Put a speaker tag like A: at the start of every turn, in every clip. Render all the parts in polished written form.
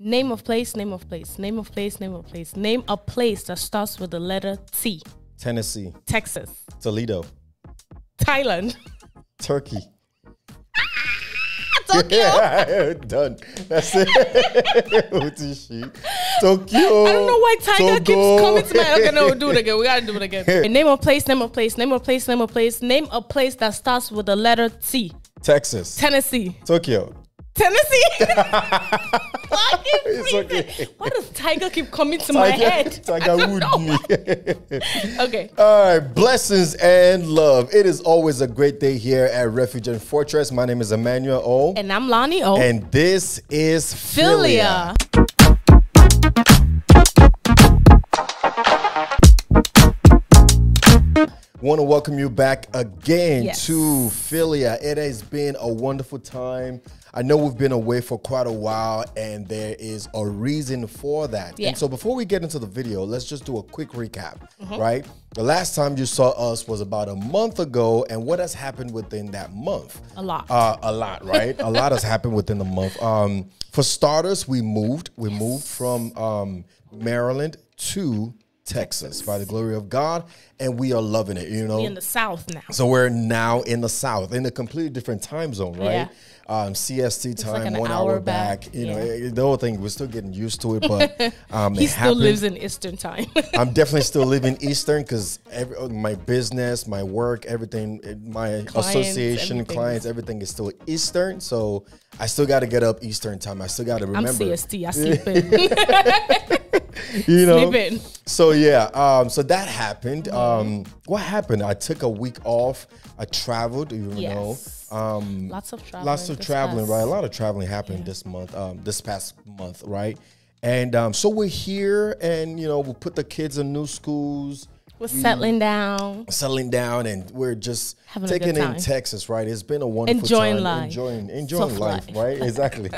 A: Name of place, name of place, name of place, name of place. Name a place that starts with the letter T.
B: Tennessee.
A: Texas.
B: Toledo.
A: Thailand.
B: Turkey.
A: Tokyo.
B: Yeah, done. That's it. What is she? Tokyo.
A: I don't know why Tiger keeps coming to my. Okay, no, do it again. We gotta do it again. Okay, name a place, name a place, name a place, name a place. Name a place that starts with the letter T.
B: Texas.
A: Tennessee.
B: Tokyo.
A: Tennessee.
B: It's okay.
A: Why does Tiger keep coming to my head?
B: Tiger would me.
A: Okay.
B: All right. Blessings and love. It is always a great day here at Refuge and Fortress. My name is Emmanuel O.
A: And I'm Loni O.
B: And this is Philia. Want to welcome you back again to Philia. It has been a wonderful time. I know we've been away for quite a while, and there is a reason for that.
A: Yeah.
B: And so before we get into the video, let's just do a quick recap, right? The last time you saw us was about a month ago, and what has happened within that month?
A: A lot.
B: A lot, right? A lot has happened within the month. For starters, we moved. We moved from Maryland to Texas by the glory of God, and we are loving it, you know.
A: We're in the South now.
B: So we're now in the South, in a completely different time zone, right?
A: Yeah.
B: CST time,
A: like
B: 1 hour back. You know, the whole thing, we're still getting used to it, but
A: he still lives in Eastern time.
B: I'm definitely still living Eastern because my business, my work, everything, my association, clients, everything is still Eastern. So I still got to get up Eastern time. I still got to remember.
A: I'm CST. I sleep in.
B: You know,
A: sleep in.
B: So yeah, so that happened. What happened? I took a week off. I traveled, you know.
A: Lots of traveling.
B: Right? A lot of traveling happened this month, this past month, right? And so we're here, and you know, we put the kids in new schools.
A: We're settling down,
B: and we're just
A: having
B: taking
A: a good time
B: in Texas, right? It's been a wonderful
A: enjoying
B: time.
A: Life.
B: Enjoying life, right? Exactly.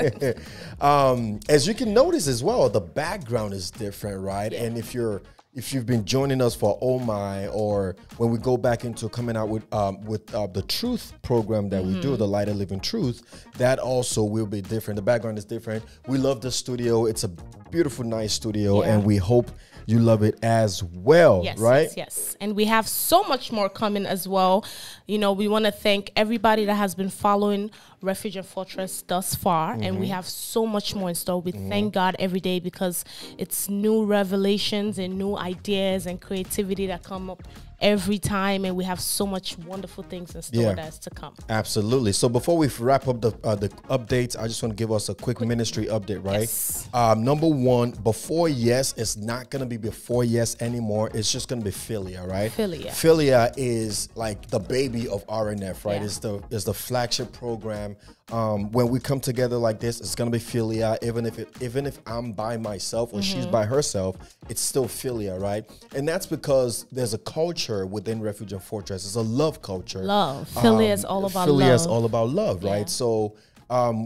B: As you can notice as well, the background is different, right? And if you've been joining us for Oh My, or when we go back into coming out with the Truth program that we do, the Light of Living Truth, that also will be different. The background is different. We love the studio. It's a beautiful, nice studio, and we hope you love it as well, right?
A: Yes. And we have so much more coming as well. You know, we want to thank everybody that has been following Refuge and Fortress thus far, and we have so much more in store. We thank God every day because it's new revelations and new ideas and creativity that come up every time, and we have so much wonderful things in store that's to come.
B: Absolutely. So before we wrap up the updates, I just want to give us a quick ministry update, right?
A: Yes.
B: Number one, before yes, it's not going to be before yes anymore. It's just going to be Philia, right? Philia is like the baby of RNF, right?
A: Yeah.
B: It's the flagship program. When we come together like this, it's gonna be Philia. Even if I'm by myself or she's by herself, it's still Philia, right? And that's because there's a culture within Refuge and Fortress. It's a love culture.
A: Love. Philia is all about love.
B: Philia is all about love, right? So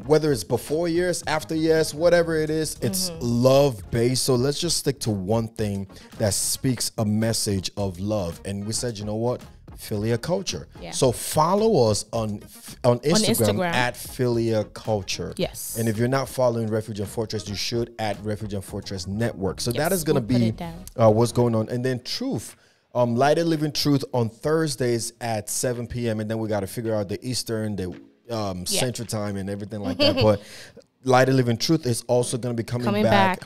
B: whether it's before yes, after yes, whatever it is, it's love based. So let's just stick to one thing that speaks a message of love. And we said, you know what? Philia Culture. Yeah. So follow us on Instagram at Philia Culture.
A: Yes.
B: And if you're not following Refuge and Fortress, you should at Refuge and Fortress Network. So that is going to be what's going on. And then Truth, Light of Living Truth on Thursdays at 7 p.m. And then we got to figure out the Eastern, the Central Time and everything like that. But Light of Living Truth is also going to be coming back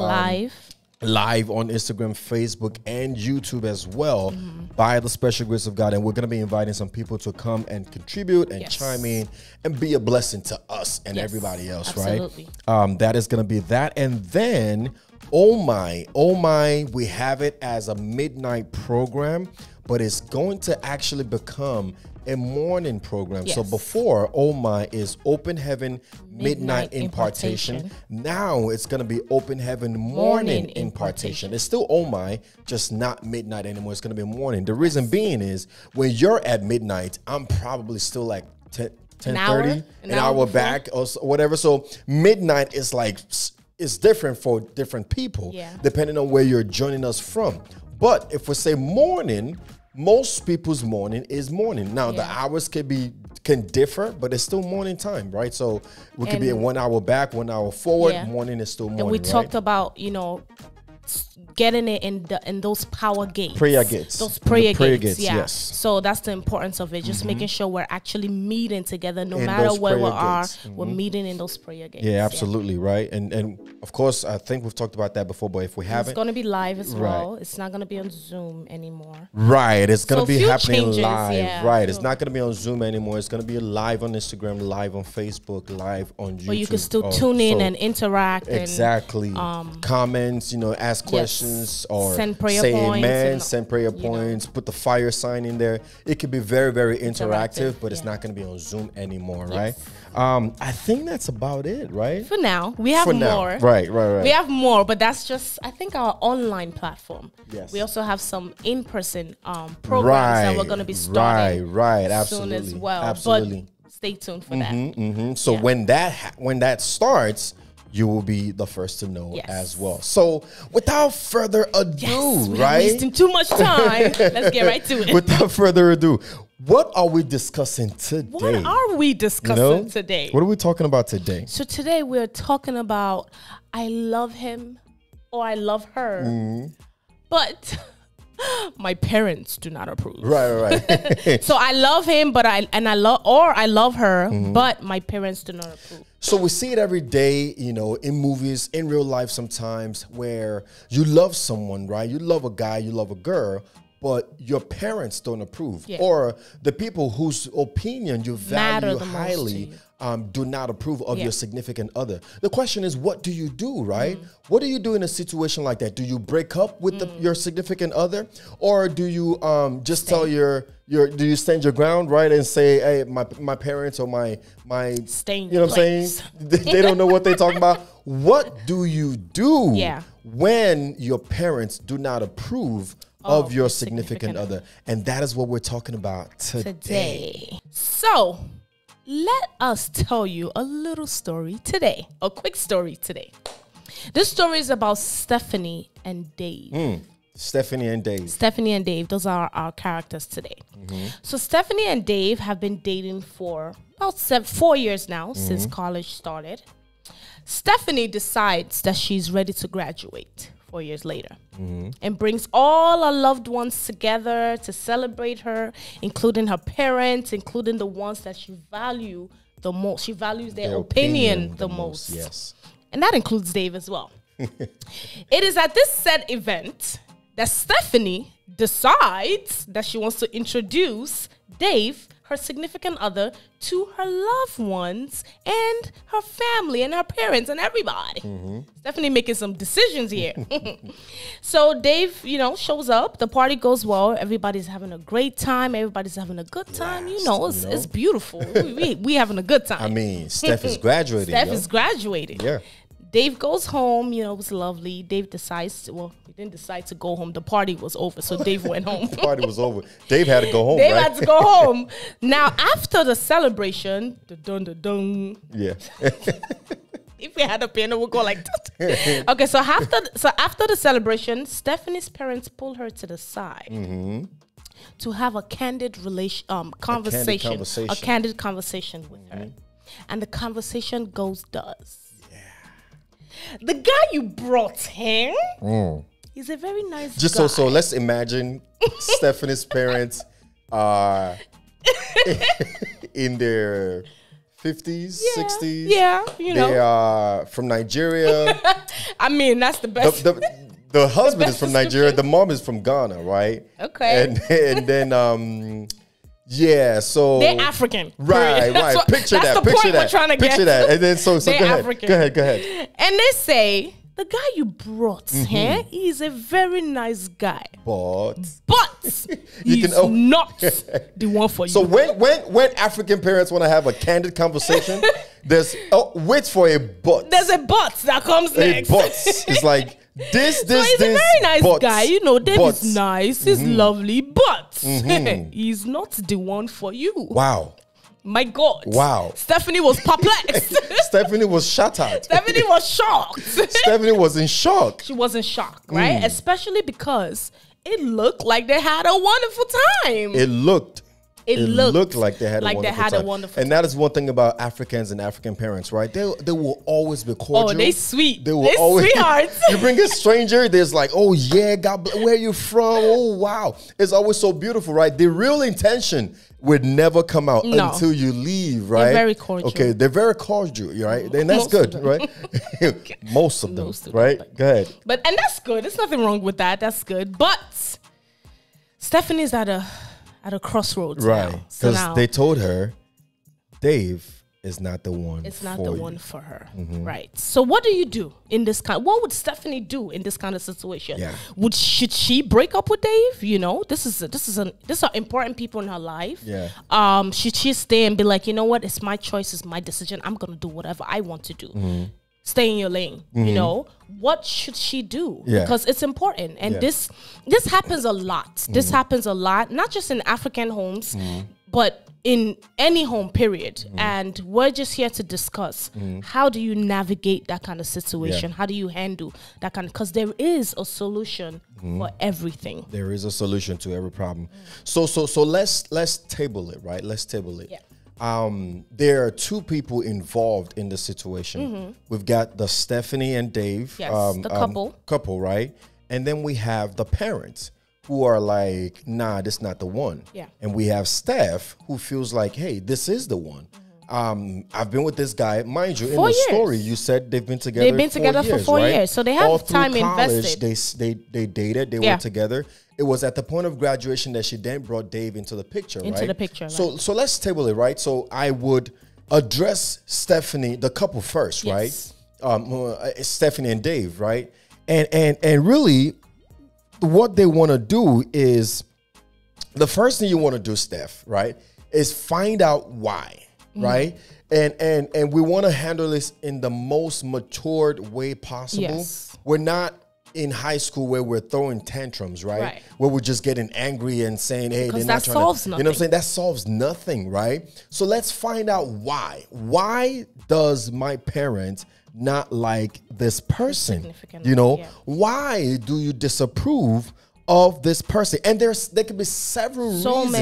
B: live on Instagram, Facebook, and YouTube as well by the special grace of God. And we're going to be inviting some people to come and contribute and chime in and be a blessing to us and everybody else, right? That is going to be that. And then, oh my, we have it as a midnight program, but it's going to actually become a morning program. So before, oh my is Open Heaven Midnight Impartation. Now it's going to be Open Heaven Morning Impartation. It's still oh my, just not midnight anymore. It's going to be morning. The reason being is when you're at midnight, I'm probably still like 10:30, an hour back or whatever. So midnight is like, it's different for different people depending on where you're joining us from. But if we say morning, most people's morning is morning. Now the hours can differ, but it's still morning time, right? So we could be 1 hour back, 1 hour forward. Morning is still morning.
A: And we talked about, getting it in those power gates.
B: Prayer gates.
A: Those prayer gates. Yeah.
B: Yes.
A: So that's the importance of it. Just making sure we're actually meeting together no matter where we are. We're meeting in those prayer gates.
B: Yeah, absolutely. Right. And of course, I think we've talked about that before, but if we haven't.
A: It's going to be live as well. It's not going to be on Zoom anymore.
B: Right. It's going to be happening
A: changes,
B: live. Right. It's not going to be on Zoom anymore. It's going to be live on Instagram, live on Facebook, live on YouTube.
A: But you can still tune in and interact.
B: Exactly. Comments, ask questions. Or
A: send prayer
B: say
A: points
B: amen, send prayer points, put the fire sign in there. It could be very, very interactive, but it's not going to be on Zoom anymore, right? I think that's about it, right?
A: For now. We have more.
B: Right. We
A: have more, but that's just, I think, our online platform.
B: Yes.
A: We also have some in-person programs that we're going to be starting
B: Absolutely.
A: soon as well.
B: Absolutely.
A: But stay tuned for that.
B: So when that starts, you will be the first to know as well. So without further ado,
A: we're wasting too much time. Let's get right to it.
B: Without further ado, what are we discussing today?
A: What are we discussing today?
B: What are we talking about today?
A: So today we're talking about I love him or I love her, but my parents do not approve.
B: Right.
A: So I love him, but I love her, but my parents do not approve.
B: So we see it every day, in movies, in real life sometimes, where you love someone, right? You love a guy, you love a girl, but your parents don't approve. Yeah. Or the people whose opinion you value highly do not approve of your significant other. The question is, what do you do, right? What do you do in a situation like that? Do you break up with your significant other? Or do you just tell do you stand your ground, right? And say, hey, my parents or my
A: staying,
B: what I'm saying? They don't know what they're talking about. What do you do when your parents do not approve of your significant other? And that is what we're talking about today.
A: So let us tell you a little story today, a quick story today. This story is about Stephanie and Dave.
B: Stephanie and Dave.
A: Those are our characters today. So Stephanie and Dave have been dating for about 4 years now, since college started. Stephanie decides that she's ready to graduate 4 years later and brings all her loved ones together to celebrate her, including her parents, including the ones that she values the most. She values their opinion the most.
B: Yes.
A: And that includes Dave as well. It is at this said event that Stephanie decides that she wants to introduce Dave, her significant other, to her loved ones and her family and her parents and everybody. Stephanie making some decisions here. So Dave, shows up. The party goes well. Everybody's having a great time. Everybody's having a good time. It's beautiful. we having a good time.
B: I mean, Steph is graduating.
A: Is graduating.
B: Yeah.
A: Dave goes home, it was lovely. Dave decides he didn't decide to go home. The party was over, so Dave went home.
B: The party was over. Dave had to go home,
A: Dave had to go home. Now, after the celebration, dun.
B: Yeah.
A: If we had a piano, we'll go like that. Okay, so after the celebration, Stephanie's parents pulled her to the side to have a candid conversation with her. And the conversation goes thus. The guy you brought here, he's a very nice guy.
B: So let's imagine Stephanie's parents are in their 50s, 60s.
A: Yeah,
B: They are from Nigeria.
A: I mean, that's the best.
B: The husband is from Nigeria. The mom is from Ghana, right?
A: Okay.
B: And then so
A: they're African.
B: Right. Picture that. And then so go ahead.
A: And they say the guy you brought here, he's a very nice guy.
B: But
A: he's not the one for you.
B: So when African parents want to have a candid conversation, there's wait for a but.
A: There's a but that comes next.
B: A but. It's like this.
A: So he's a very nice guy. Dave is nice. He's lovely, but he's not the one for you.
B: Wow.
A: My God.
B: Wow.
A: Stephanie was perplexed.
B: Stephanie was shattered.
A: Stephanie was shocked.
B: Stephanie was in shock.
A: She was in shock, right? Especially because it looked like they had a wonderful time.
B: It looked like they had a wonderful time. And that is one thing about Africans and African parents, right? They will always be cordial.
A: Oh, they sweet.
B: They will always
A: sweethearts.
B: You bring a stranger, there's like, oh yeah, God bless, where are you from? Oh wow. It's always so beautiful, right? The real intention would never come out until you leave, right?
A: They're very cordial.
B: Okay, they're very cordial, right? And that's good, right? Most of them, right? Go ahead.
A: And that's good. There's nothing wrong with that. That's good. But Stephanie's at a crossroads,
B: right? Because
A: so
B: they told her Dave is not the one.
A: It's not the one for her, right? So what do you do in this kind? What would Stephanie do in this kind of situation?
B: Yeah.
A: Should she break up with Dave? You know, this are important people in her life.
B: Yeah.
A: Should she stay and be like, you know what? It's my choice. It's my decision. I'm gonna do whatever I want to do. Stay in your lane. You know, what should she do?
B: Yeah.
A: Because it's important, and this happens a lot. This happens a lot, not just in African homes, but in any home, period. And we're just here to discuss how do you navigate that kind of situation? How do you handle that kind of, because there is a solution for everything.
B: There is a solution to every problem. So let's table it, right? Let's table it.
A: Yeah.
B: There are two people involved in the situation. We've got the Stephanie and Dave,
A: the
B: couple, right? And then we have the parents who are like, nah, this is not the one.
A: Yeah.
B: And we have Steph who feels like, hey, this is the one. I've been with this guy, mind you, in the story you said they've been together.
A: They've been together for 4 years, so they have
B: all
A: time
B: through college,
A: invested.
B: They dated, they were together. It was at the point of graduation that she then brought Dave into the picture, right? So let's table it, right? So I would address Stephanie, the couple first, right? Stephanie and Dave, right? And really, what they want to do is, the first thing you want to do, Steph, right, is find out why, right? And we want to handle this in the most matured way possible.
A: Yes.
B: We're not in high school where we're throwing tantrums, right? Where we're just getting angry and saying, hey, they're not trying to,
A: solves nothing.
B: You know what I'm saying? That solves nothing, right? So let's find out why. Why does my parent not like this person? You know, why do you disapprove of this person? And there could be several reasons,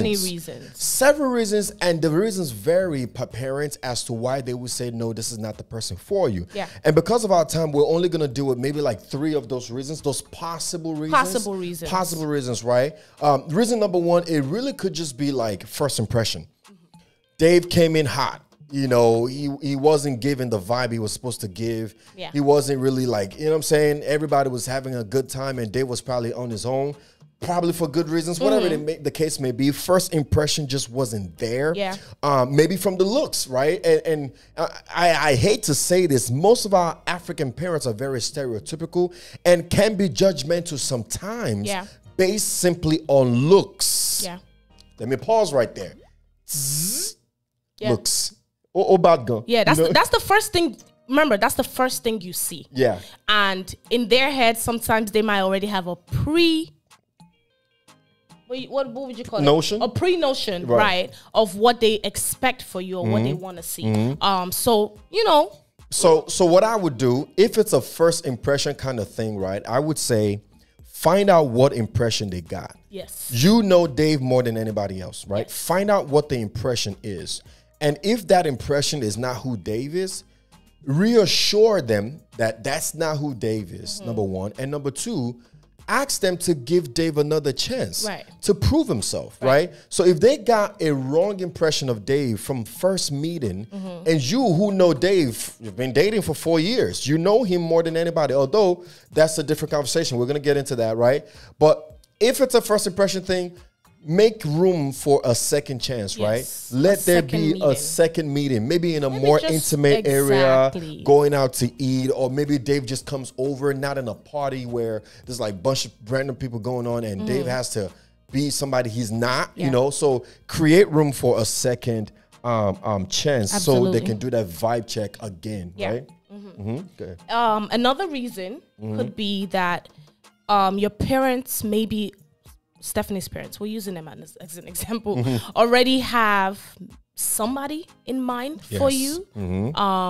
B: and the reasons vary per parents as to why they would say no, this is not the person for you. And because of our time, we're only going to deal with maybe like 3 of those reasons, those possible reasons, right? Reason number 1, it really could just be like first impression. Dave came in hot. You know, he wasn't giving the vibe he was supposed to give. He wasn't really like, you know what I'm saying? Everybody was having a good time and Dave was probably on his own, probably for good reasons, whatever the case may be. First impression just wasn't there. Maybe from the looks, right? And I hate to say this, most of our African parents are very stereotypical and can be judgmental sometimes based simply on looks. Let me pause right there. Looks. Or bad gun.
A: Yeah, that's the first thing. Remember, that's the first thing you see.
B: Yeah.
A: And in their head, sometimes they might already have a what would you call
B: notion?
A: It? A pre-notion, right, of what they expect for you or what they want to see. So, you know.
B: So what I would do, if it's a first impression kind of thing, right, I would say find out what impression they got.
A: Yes.
B: You know Dave more than anybody else, right?
A: Yes.
B: Find out what the impression is. And if that impression is not who Dave is, reassure them that that's not who Dave is, number 1. And number 2, ask them to give Dave another chance to prove himself, right? So if they got a wrong impression of Dave from first meeting, and you who know Dave, you've been dating for 4 years, you know him more than anybody, although that's a different conversation. We're going to get into that, right? But if it's a first impression thing, make room for a second chance, right? Let there be a second meeting, maybe in a more intimate area, going out to eat, or maybe Dave just comes over, not in a party where there's like a bunch of random people going on and Dave has to be somebody he's not, you know? So create room for a second chance so they can do that vibe check again, right? Okay.
A: Another reason could be that your parents maybe Stephanie's parents, we're using them as an example, already have somebody in mind for you.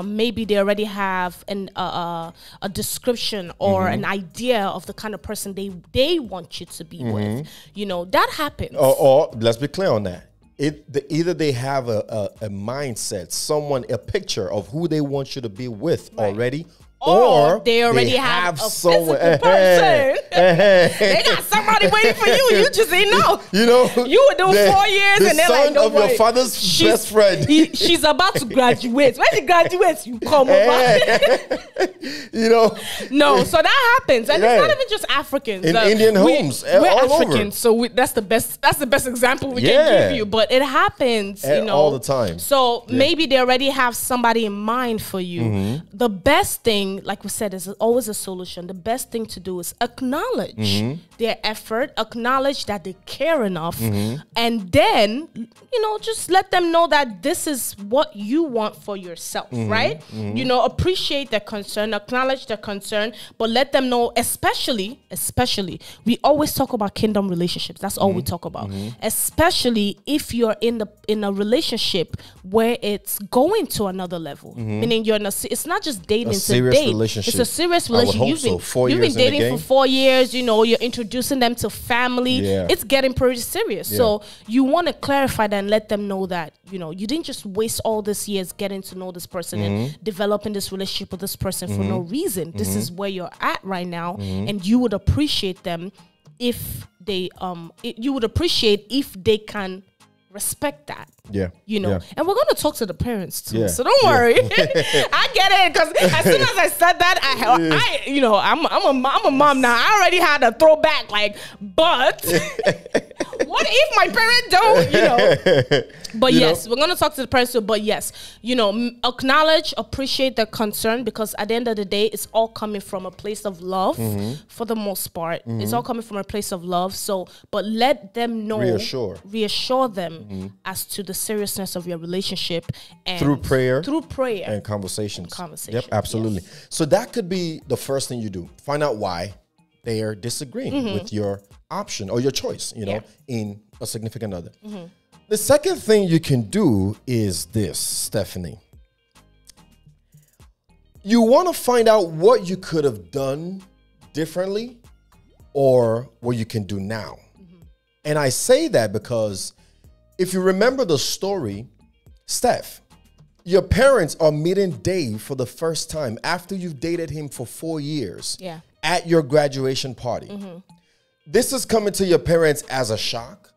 A: Maybe they already have a description or an idea of the kind of person they want you to be with. You know, that happens.
B: Or let's be clear on that. Either they have a mindset, a picture of who they want you to be with already, or
A: they already have a
B: someone,
A: physical person. They got somebody waiting for you. You just ain't know.
B: You know,
A: you were doing 4 years, and they're like,
B: "Don't worry, your father's best friend.
A: She's about to graduate. When she graduates, you come over."
B: You know,
A: no. So that happens, and it's not even just Africans.
B: In Indian homes,
A: we're
B: all
A: Africans,
B: over.
A: So that's the best. That's the best example we can give you. But it happens, you know,
B: all the time.
A: So maybe they already have somebody in mind for you. The best thing, like we said, is always a solution. The best thing to do is acknowledge their effort, acknowledge that they care enough, and then, you know, just let them know that this is what you want for yourself, right? You know, appreciate their concern, acknowledge their concern, but let them know, especially, we always talk about kingdom relationships. That's all we talk about. Especially if you're in a relationship where it's going to another level, meaning you're in it's not just dating, it's a date.
B: Relationship.
A: It's a serious relationship. You've been dating for 4 years, you know, you're introducing them to family. It's getting pretty serious. So you want to clarify that and let them know that, you know, you didn't just waste all these years getting to know this person and developing this relationship with this person for no reason. This is where you're at right now, and you would appreciate them if they you would appreciate if they can respect that. You know, and we're going to talk to the parents too. So don't worry. I get it, because as soon as I said that, I you know, I'm a mom now. I already had a throwback, like, but what if my parent don't, you know? But yes, we're going to talk to the parents too. But yes, you know, acknowledge, appreciate their concern, because at the end of the day, it's all coming from a place of love for the most part. It's all coming from a place of love. So, but let them know, reassure them as to the seriousness of your relationship, and through prayer and conversations. Yep, absolutely.
B: So that could be the first thing you do. Find out why they are disagreeing with your option or your choice, you know, in a significant other. The second thing you can do is this, Stephanie. You want to find out what you could have done differently or what you can do now. And I say that because if you remember the story, Steph, your parents are meeting Dave for the first time after you've dated him for 4 years at your graduation party. This is coming to your parents as a shock.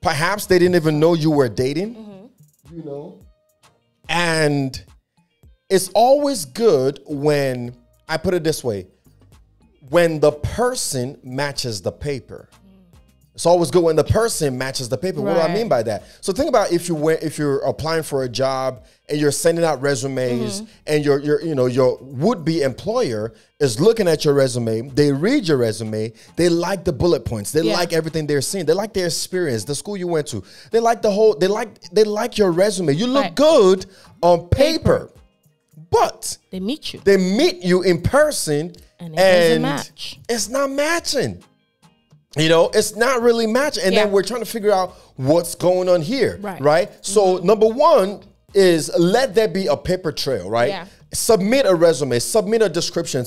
B: Perhaps they didn't even know you were dating, you know. And it's always good when, I put it this way, when the person matches the paper. It's always good when the person matches the paper. What do I mean by that? So think about if you're applying for a job and you're sending out resumes and your would-be employer is looking at your resume. They read your resume. They like the bullet points. They like everything they're seeing. They like their experience, the school you went to. They like they like your resume. You look good on paper. But
A: they meet you.
B: They meet you in person
A: and it doesn't match.
B: It's not matching. You know, it's not really matching. And then we're trying to figure out what's going on here, right? So number one is let there be a paper trail, right? Submit a resume, submit a description,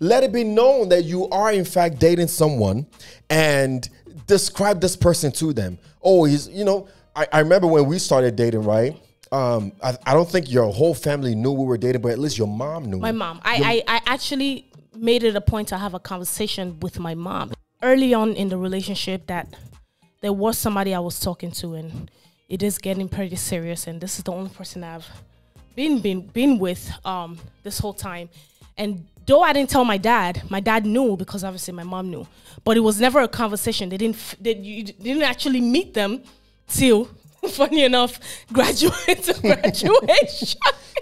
B: let it be known that you are in fact dating someone, and describe this person to them. Oh, he's, you know, I remember when we started dating, right? I don't think your whole family knew we were dating, but at least your mom knew.
A: My mom. I actually made it a point to have a conversation with my mom early on in the relationship, that there was somebody I was talking to, and it is getting pretty serious, and this is the only person I've been with this whole time. And though I didn't tell my dad knew, because obviously my mom knew, but it was never a conversation. You didn't actually meet them till, funny enough, graduation.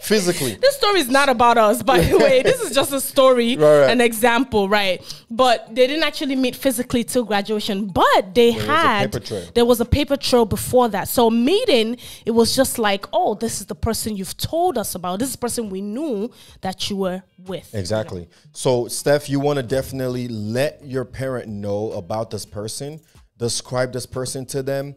B: Physically.
A: This story is not about us, by the way. This is just a story, an example, right? But they didn't actually meet physically till graduation. But there was a paper trail before that. So meeting, it was just like, oh, this is the person you've told us about. This is the person we knew that you were with.
B: Exactly. You know? So, Steph, you want to definitely let your parent know about this person. Describe this person to them.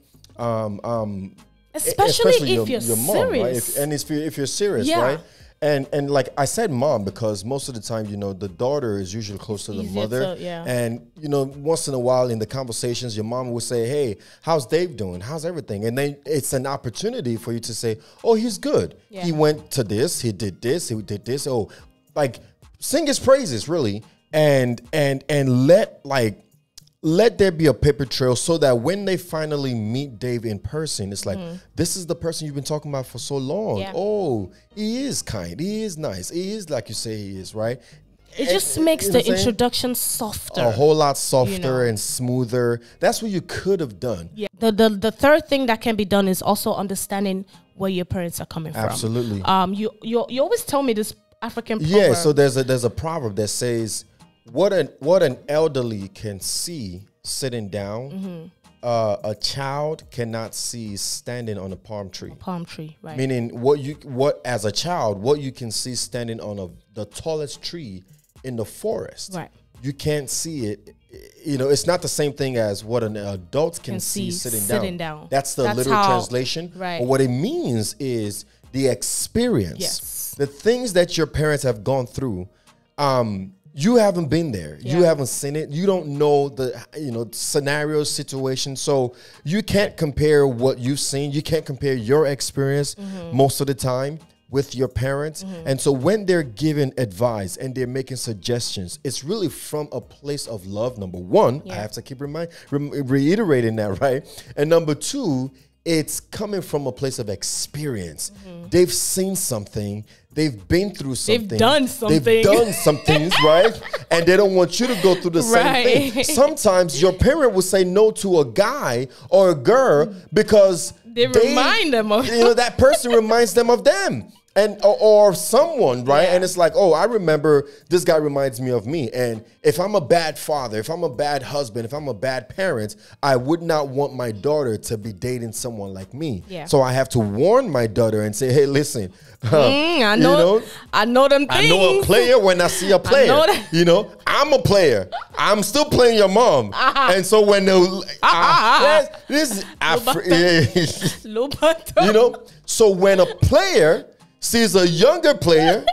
A: Especially if you're serious.
B: Right? If you're serious, right? And like I said, mom, because most of the time, the daughter is usually close to the mother. And, once in a while in the conversations, your mom will say, hey, how's Dave doing? How's everything? And then it's an opportunity for you to say, oh, he's good. He went to this. He did this. He did this. Oh, like sing his praises, really. And let there be a paper trail so that when they finally meet Dave in person, it's like, this is the person you've been talking about for so long. Yeah. Oh, he is kind. He is nice. He is like you say he is, right?
A: It just makes the introduction softer.
B: A whole lot softer and smoother. That's what you could have done.
A: Yeah. The third thing that can be done is also understanding where your parents are coming from.
B: Absolutely.
A: You always tell me this African proverb.
B: Yeah, so there's a proverb that says, what an elderly can see sitting down, a child cannot see standing on a palm tree.
A: A palm tree, right?
B: Meaning, what as a child, what you can see standing on the tallest tree in the forest,
A: right?
B: You can't see it. It's not the same thing as what an adult can see sitting down. That's the literal translation.
A: Right.
B: But what it means is the experience, the things that your parents have gone through. You haven't been there. Yeah. You haven't seen it. You don't know the scenario, situation. So you can't compare what you've seen. You can't compare your experience most of the time with your parents. And so when they're giving advice and they're making suggestions, it's really from a place of love. Number one, I have to keep reiterating that, right? And number two, it's coming from a place of experience. They've seen something. They've been through something.
A: They've done something.
B: They've done some things, right? And they don't want you to go through the same thing. Sometimes your parent will say no to a guy or a girl because
A: they remind them of
B: that person reminds them of them. And or someone, right? And it's like, oh, I remember this guy reminds me of me. And if I'm a bad father, if I'm a bad husband, if I'm a bad parent, I would not want my daughter to be dating someone like me. Yeah. So I have to warn my daughter and say, hey, listen,
A: I know them things.
B: I know a player when I see a player. I'm a player. I'm still playing your mom. And so when so when a player sees a younger player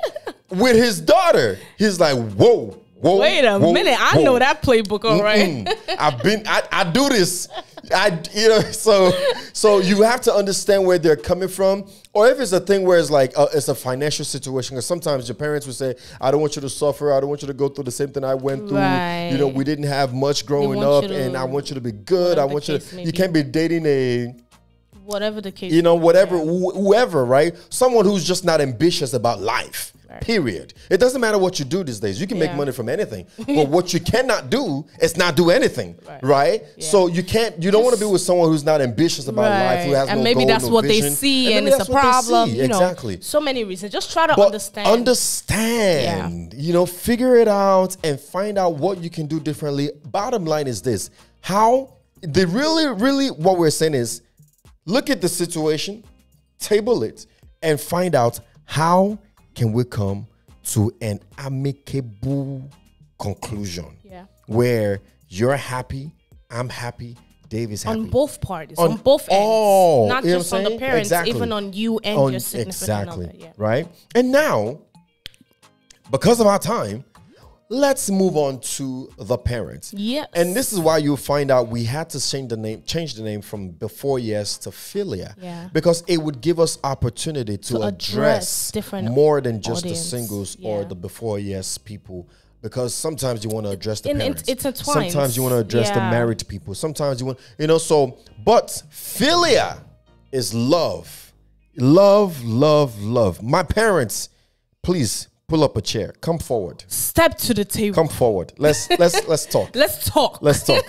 B: with his daughter, he's like, whoa.
A: Wait a minute. I know that playbook, all right.
B: I do this. So you have to understand where they're coming from. Or if it's a thing where it's like, it's a financial situation, because sometimes your parents would say, I don't want you to suffer. I don't want you to go through the same thing I went through.
A: Right.
B: We didn't have much growing up and I want you to be good. I want you can't be dating
A: whatever the case,
B: whoever, right? Someone who's just not ambitious about life. Right. Period. It doesn't matter what you do these days. You can make money from anything. But what you cannot do is not do anything. Right? Yeah. So you don't want to be with someone who's not ambitious about life, who has no goal,
A: maybe that's what
B: vision.
A: They see and it's a problem.
B: Exactly.
A: So many reasons. Just try to understand.
B: Figure it out and find out what you can do differently. Bottom line is this. Really what we're saying is, look at the situation, table it, and find out how can we come to an amicable conclusion where you're happy, I'm happy, Dave is happy.
A: On both parties, on both ends. Not just on the parents, even on you and your significant other. Yeah.
B: Right? And now, because of our time, let's move on to the parents.
A: Yes.
B: And this is why you'll find out we had to change the name from Before Yes to Philia.
A: Yeah.
B: Because it would give us opportunity to address
A: different
B: more than just the singles or the Before Yes people. Because sometimes you want to address the parents.
A: It's entwined.
B: Sometimes you want to address the married people. Sometimes you want, but Philia is love. Love, love, love. My parents, please, pull up a chair. Come forward.
A: Step to the table.
B: Come forward. Let's talk.
A: Let's talk.
B: Let's talk.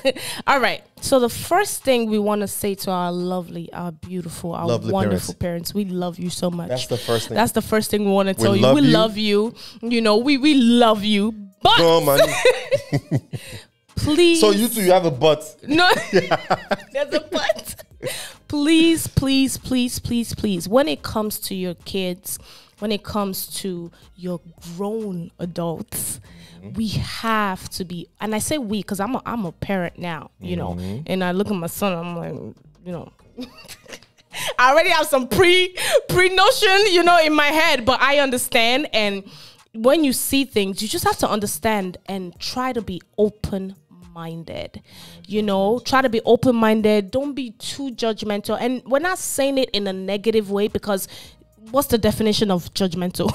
A: All right. So the first thing we want to say to our lovely, our beautiful, our wonderful parents, we love you so much.
B: That's the first thing.
A: That's the first thing we want to tell you. We love you. We love you. But
B: go on, man.
A: Please.
B: So you two, you have a but.
A: No, there's a but. Please, please, please, please, please. When it comes to your kids, when it comes to your grown adults, we have to be, and I say we because I'm a parent now, and I look at my son, I'm like, I already have some pre notion, you know, in my head, but I understand. And when you see things, you just have to understand and try to be open-minded. You know, try to be open-minded. Don't be too judgmental. And we're not saying it in a negative way, because what's the definition of judgmental?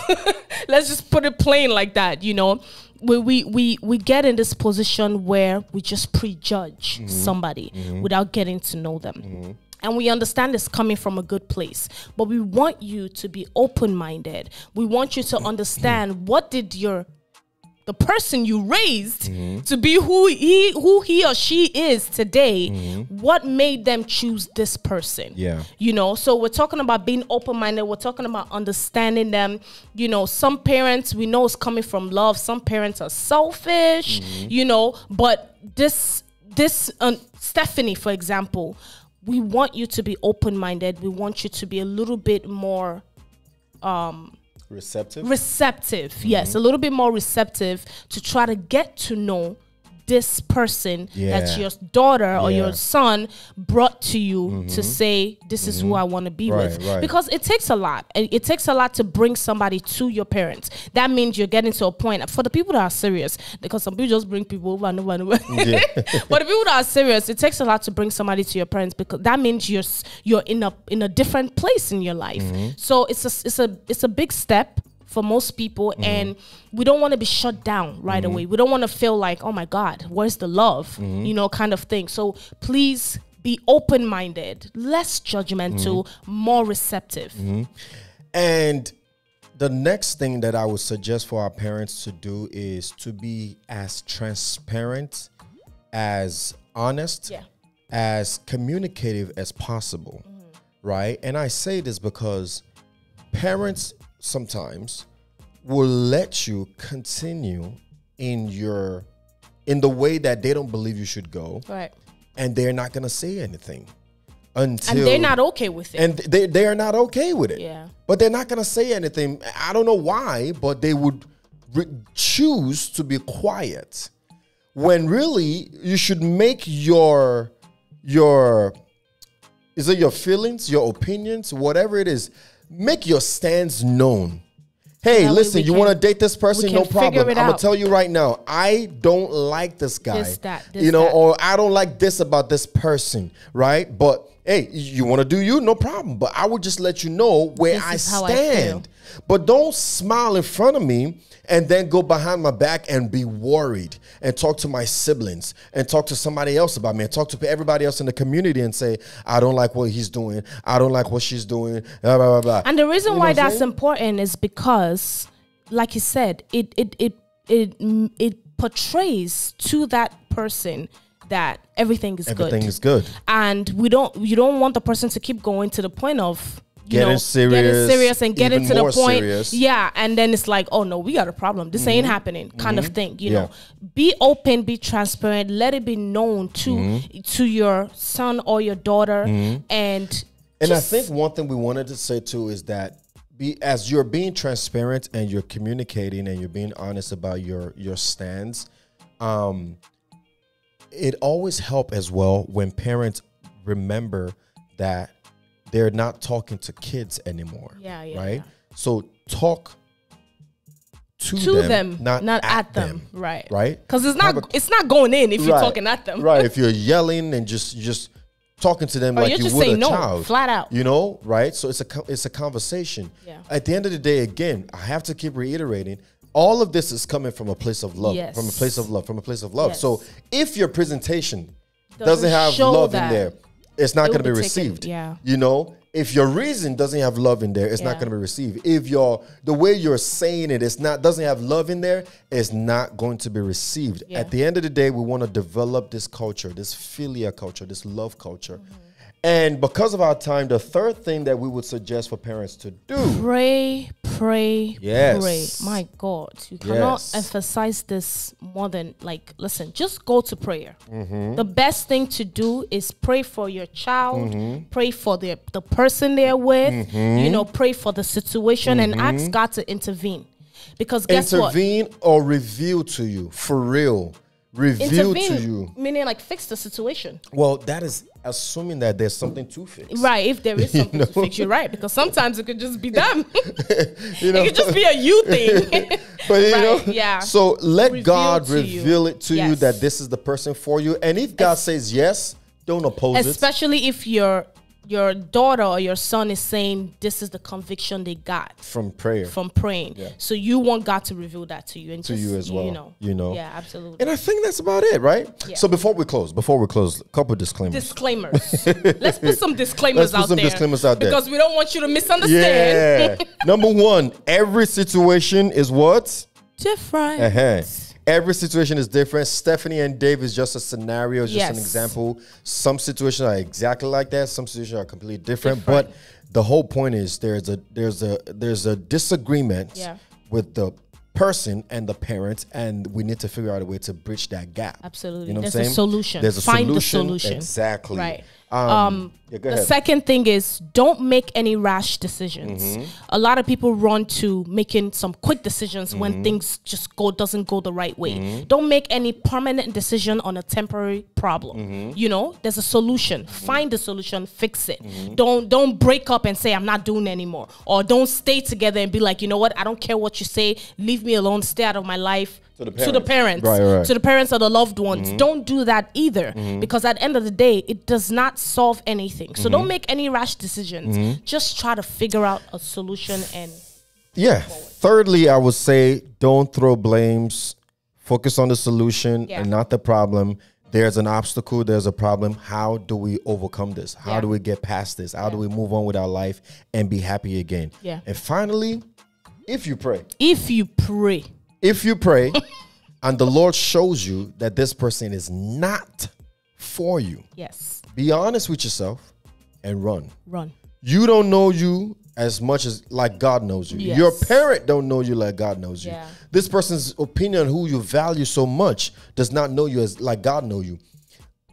A: Let's just put it plain like that, you know. We get in this position where we just prejudge somebody without getting to know them. And we understand it's coming from a good place, but we want you to be open-minded. We want you to understand, what did the person you raised to be who he or she is today, what made them choose this person? Yeah. You know, so we're talking about being open-minded. We're talking about understanding them. You know, some parents, we know it's coming from love. Some parents are selfish, you know, but this Stephanie, for example, we want you to be open-minded. We want you to be a little bit more receptive, yes, a little bit more receptive, to try to get to know this person that your daughter or your son brought to you to say, this is who I want to be with. Because it takes a lot. It takes a lot to bring somebody to your parents. That means you're getting to a point. For the people that are serious, because some people just bring people over and over and over. But the people that are serious, it takes a lot to bring somebody to your parents, because that means you're in a different place in your life. So it's a big step for most people, and we don't want to be shut down right away. We don't want to feel like, oh my God, where's the love, you know, kind of thing. So please be open-minded, less judgmental, more receptive.
B: And the next thing that I would suggest for our parents to do is to be as transparent, as honest, as communicative as possible, right? And I say this because parents sometimes will let you continue in the way that they don't believe you should go, right? And they're not going to say anything until,
A: and they're not okay with it,
B: and they are not okay with it. Yeah, but they're not going to say anything. I don't know why, but they would choose to be quiet, when really you should make your is it your feelings, your opinions, whatever it is, make your stance known. Hey, listen, you want to date this person? No problem. I'm going to tell you right now, I don't like this guy. This, you know, or I don't like this about this person, right? But hey, you want to do you? No problem. But I would just let you know where I stand. But don't smile in front of me and then go behind my back and be worried and talk to my siblings and talk to somebody else about me and talk to everybody else in the community and say, I don't like what he's doing. I don't like what she's doing. Blah, blah, blah, blah.
A: And the reason why that's important is because, like you said, it portrays to that person that everything is good. And you don't want the person to keep going to the point of getting serious and getting to the point. Serious. Yeah. And then it's like, oh no, we got a problem. This ain't happening, kind of thing. You know, be open, be transparent, let it be known to your son or your daughter. And
B: I think one thing we wanted to say too is that as you're being transparent and you're communicating and you're being honest about your stance, it always helps as well when parents remember that they're not talking to kids anymore. Right? So talk to them, not at them.
A: Right.
B: Right?
A: Because it's not going in if you're talking at them.
B: Right. If you're yelling and just talking to them like you would a child.
A: Flat out.
B: You know, right? So it's a conversation. Yeah. At the end of the day, again, I have to keep reiterating, all of this is coming from a place of love. Yes. From a place of love. Yes. So if your presentation doesn't have love in there, it's not going to be received. You know, if your reason doesn't have love in there, it's not going to be received. If the way you're saying it doesn't have love in there, it's not going to be received. At the end of the day, we want to develop this culture, this Philia culture, this love culture. And because of our time, the third thing that we would suggest for parents to do.
A: Pray. My God, you cannot emphasize this more than, listen, just go to prayer. The best thing to do is pray for your child, pray for the person they're with, you know, pray for the situation and ask God to intervene. Because guess what?
B: Intervene or reveal to you, for real. reveal to you.
A: Meaning like fix the situation.
B: Well, that is assuming that there's something to fix.
A: Right, if there is something to fix, you're right. Because sometimes it could just be them. It could just be a you thing.
B: But you know,
A: yeah.
B: So let God reveal it to you
A: Yes.
B: that this is the person for you. And if God says yes, don't oppose it.
A: Especially if your daughter or your son is saying this is the conviction they got
B: from prayer,
A: from praying.
B: Yeah.
A: So you want God to reveal that to you and
B: to
A: just,
B: you as well.
A: You know.
B: know.
A: Yeah, absolutely.
B: And I think that's about it, right?
A: Yeah.
B: So before we close, a couple disclaimers.
A: Let's put some disclaimers out there. Because we don't want you to misunderstand.
B: Yeah. Number one, every situation is what?
A: Different.
B: Every situation is different. Stephanie and Dave is just a scenario, it's just an example. Some situations are exactly like that. Some situations are completely different. But the whole point is there's a disagreement with the person and the parents, and we need to figure out a way to bridge that gap.
A: Absolutely.
B: You know what I'm
A: saying?
B: There's
A: a solution. Find the solution.
B: Exactly.
A: Right.
B: The
A: second thing is don't make any rash decisions. A lot of people run to making some quick decisions when things just doesn't go the right way. Don't make any permanent decision on a temporary problem. You know, there's a solution. Find the solution, fix it. Don't break up and say I'm not doing it anymore, or don't stay together and be like, you know what, I don't care what you say, leave me alone, stay out of my life. To the parents, to the parents of the loved ones. Don't do that either, because at the end of the day, it does not solve anything. So don't make any rash decisions. Just try to figure out a solution and
B: Thirdly, I would say don't throw blames. Focus on the solution and not the problem. There's an obstacle, there's a problem. How do we overcome this? How do we get past this? How do we move on with our life and be happy again? And finally, if you pray. If you pray and the Lord shows you that this person is not for you, be honest with yourself and run. You don't know you as much as like God knows you. Your parent don't know you like God knows you. This person's opinion, who you value so much, does not know you as like God knows you.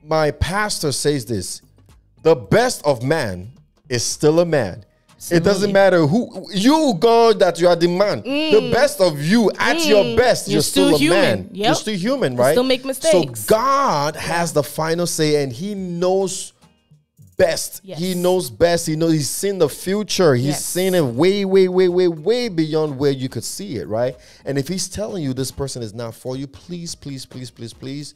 B: My pastor says this: the best of man is still a man. It doesn't matter who you go, that you are the man. The best of you at your best, you're still a
A: human.
B: man. You're still human, right?
A: You still make mistakes.
B: So God has the final say, and He knows best. He knows best. He knows. He's seen the future. He's seen it way, way, way, way, way beyond where you could see it, right? And if He's telling you this person is not for you, please, please, please, please, please,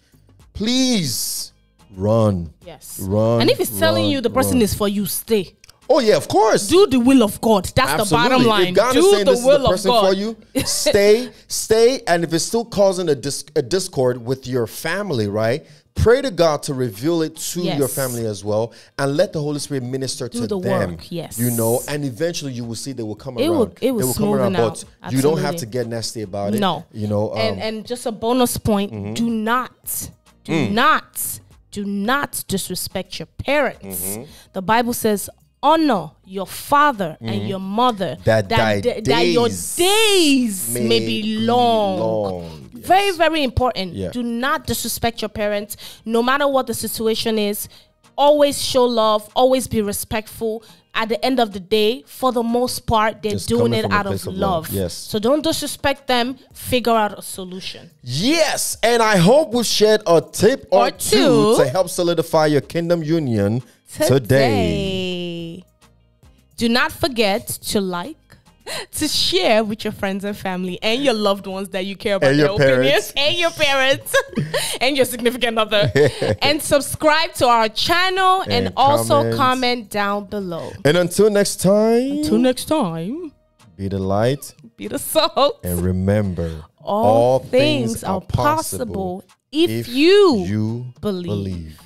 B: please run. Run.
A: And if He's telling you the person is for you, stay.
B: Oh, yeah, of course.
A: Do the will of God. That's the bottom line.
B: If God
A: do
B: is saying
A: the
B: this
A: will
B: is the person
A: of God.
B: for you, stay. And if it's still causing a discord with your family, right? Pray to God to reveal it to your family as well, and let the Holy Spirit minister to them.
A: Work,
B: you know, and eventually you will see they will come around.
A: It will come around,
B: but you don't have to get nasty about it.
A: No.
B: You know,
A: and just a bonus point, do not disrespect your parents. The Bible says, honor your father and your mother, that your days may be long. Very, very important. Do not disrespect your parents, no matter what the situation is. Always show love, always be respectful. At the end of the day, for the most part, they're just doing it out of love. So don't disrespect them. Figure out a solution. Yes, and I hope we've shared a tip or two to help solidify your kingdom union today. Do not forget to like, to share with your friends and family and your loved ones that you care about, their opinions, and your parents and your significant other. And subscribe to our channel and also comment down below. And until next time, be the light, be the salt, and remember, all things are possible if you believe.